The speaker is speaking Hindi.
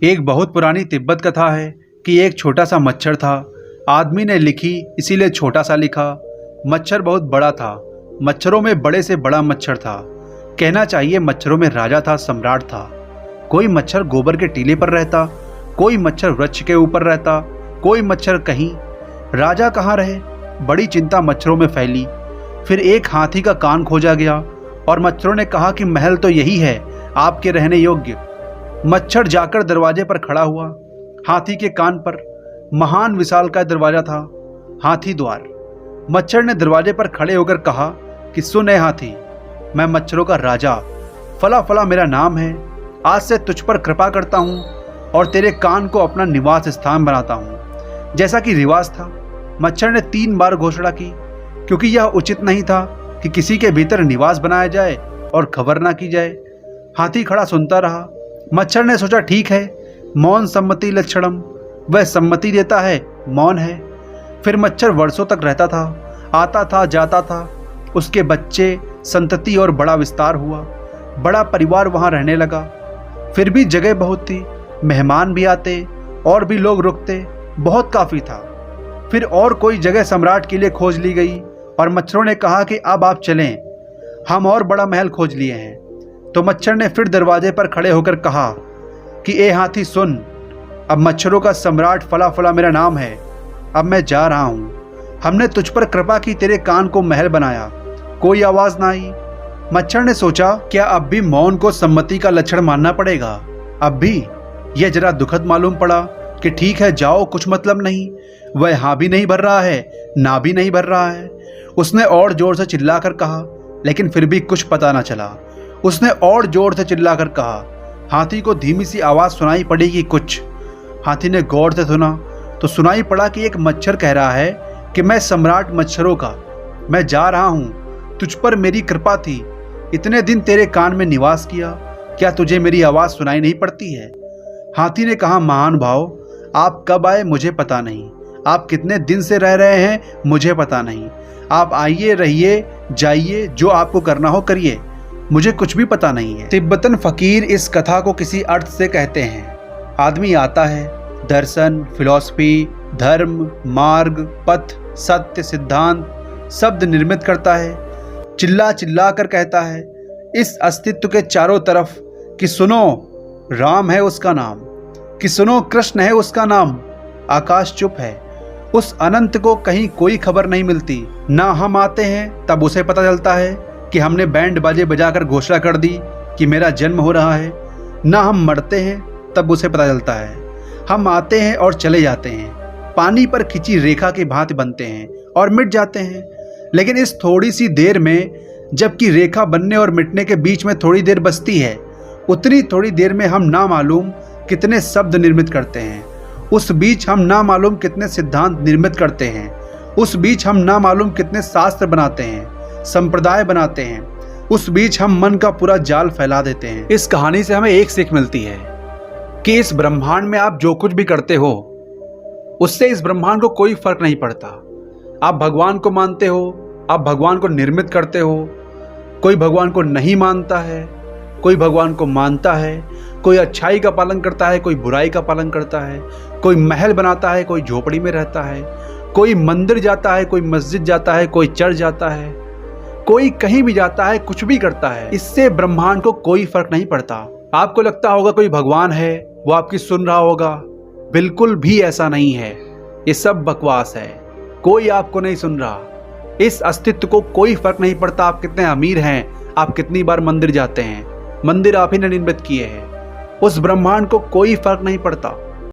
एक बहुत पुरानी तिब्बत कथा है कि एक छोटा सा मच्छर था। आदमी ने लिखी इसीलिए छोटा सा लिखा। मच्छर बहुत बड़ा था, मच्छरों में बड़े से बड़ा मच्छर था। कहना चाहिए मच्छरों में राजा था, सम्राट था। कोई मच्छर गोबर के टीले पर रहता, कोई मच्छर वृक्ष के ऊपर रहता, कोई मच्छर कहीं। राजा कहाँ रहे, बड़ी चिंता मच्छरों में फैली। फिर एक हाथी का कान खोजा गया और मच्छरों ने कहा कि महल तो यही है आपके रहने योग्य। मच्छर जाकर दरवाजे पर खड़ा हुआ। हाथी के कान पर महान विशाल का दरवाजा था, हाथी द्वार। मच्छर ने दरवाजे पर खड़े होकर कहा कि सुन ए हाथी, मैं मच्छरों का राजा फला फला मेरा नाम है। आज से तुझ पर कृपा करता हूँ और तेरे कान को अपना निवास स्थान बनाता हूँ। जैसा कि रिवाज था, मच्छर ने 3 बार घोषणा की, क्योंकि यह उचित नहीं था कि किसी के भीतर निवास बनाया जाए और खबर ना की जाए। हाथी खड़ा सुनता रहा। मच्छर ने सोचा ठीक है, मौन सम्मति लक्षणम, वह सम्मति देता है, मौन है। फिर मच्छर वर्षों तक रहता था, आता था जाता था। उसके बच्चे, संतति और बड़ा विस्तार हुआ। बड़ा परिवार वहाँ रहने लगा। फिर भी जगह बहुत थी, मेहमान भी आते और भी लोग रुकते, बहुत काफ़ी था। फिर और कोई जगह सम्राट के लिए खोज ली गई और मच्छरों ने कहा कि अब आप चलें, हम और बड़ा महल खोज लिए हैं। तो मच्छर ने फिर दरवाजे पर खड़े होकर कहा कि ए हाथी सुन, अब मच्छरों का सम्राट फला फला मेरा नाम है, अब मैं जा रहा हूँ। हमने तुझ पर कृपा की, तेरे कान को महल बनाया। कोई आवाज़ ना आई। मच्छर ने सोचा क्या अब भी मौन को सम्मति का लक्षण मानना पड़ेगा। अब भी यह जरा दुखद मालूम पड़ा कि ठीक है जाओ, कुछ मतलब नहीं। वह हाँ भी नहीं भर रहा है, ना भी नहीं भर रहा है। उसने और जोर से चिल्लाकर कहा, लेकिन फिर भी कुछ पता ना चला। उसने और जोर से चिल्लाकर कहा। हाथी को धीमी सी आवाज़ सुनाई पड़ी कि कुछ। हाथी ने गौर से सुना तो सुनाई पड़ा कि एक मच्छर कह रहा है कि मैं सम्राट मच्छरों का, मैं जा रहा हूँ, तुझ पर मेरी कृपा थी, इतने दिन तेरे कान में निवास किया, क्या तुझे मेरी आवाज़ सुनाई नहीं पड़ती है। हाथी ने कहा महान भाव, आप कब आए मुझे पता नहीं, आप कितने दिन से रह रहे हैं मुझे पता नहीं। आप आइए, रहिए, जाइए, जो आपको करना हो करिए, मुझे कुछ भी पता नहीं है। तिब्बतन फकीर इस कथा को किसी अर्थ से कहते हैं। आदमी आता है, दर्शन, फिलॉसफी, धर्म, मार्ग, पथ, सत्य, सिद्धांत शब्द निर्मित करता है, चिल्ला चिल्ला कर कहता है इस अस्तित्व के चारों तरफ कि सुनो राम है उसका नाम, कि सुनो कृष्ण है उसका नाम। आकाश चुप है, उस अनंत को कहीं कोई खबर नहीं मिलती। ना हम आते हैं तब उसे पता चलता है कि हमने बैंड बाजे बजाकर घोषणा कर दी कि मेरा जन्म हो रहा है। ना हम मरते हैं तब उसे पता चलता है। हम आते हैं और चले जाते हैं, पानी पर खिंची रेखा की भांति बनते हैं और मिट जाते हैं। लेकिन इस थोड़ी सी देर में, जबकि रेखा बनने और मिटने के बीच में थोड़ी देर बचती है, उतनी थोड़ी देर में हम ना मालूम कितने शब्द निर्मित करते हैं। उस बीच हम ना मालूम कितने सिद्धांत निर्मित करते हैं। उस बीच हम ना मालूम कितने शास्त्र बनाते हैं, संप्रदाय बनाते हैं। उस बीच हम मन का पूरा जाल फैला देते हैं। इस कहानी से हमें एक सीख मिलती है कि इस ब्रह्मांड में आप जो कुछ भी करते हो, उससे इस ब्रह्मांड को कोई फर्क नहीं पड़ता। आप भगवान को मानते हो, आप भगवान को निर्मित करते हो, कोई भगवान को नहीं मानता है, कोई भगवान को मानता है। कोई अच्छाई का पालन करता है, कोई बुराई का पालन करता है। कोई महल बनाता है, कोई झोपड़ी में रहता है। कोई मंदिर जाता है, कोई मस्जिद जाता है, कोई चर्च जाता है, कोई कहीं भी जाता है, कुछ भी करता है। इससे ब्रह्मांड को कोई फर्क नहीं पड़ता। आपको लगता होगा कोई भगवान है, वो आपकी सुन रहा होगा। बिल्कुल भी ऐसा नहीं है, ये सब बकवास है। कोई आपको नहीं सुन रहा। इस अस्तित्व को कोई फर्क नहीं पड़ता आप कितने अमीर हैं, आप कितनी बार मंदिर जाते हैं। मंदिर आप ही ने निर्मित किए हैं। उस ब्रह्मांड को कोई फर्क नहीं पड़ता।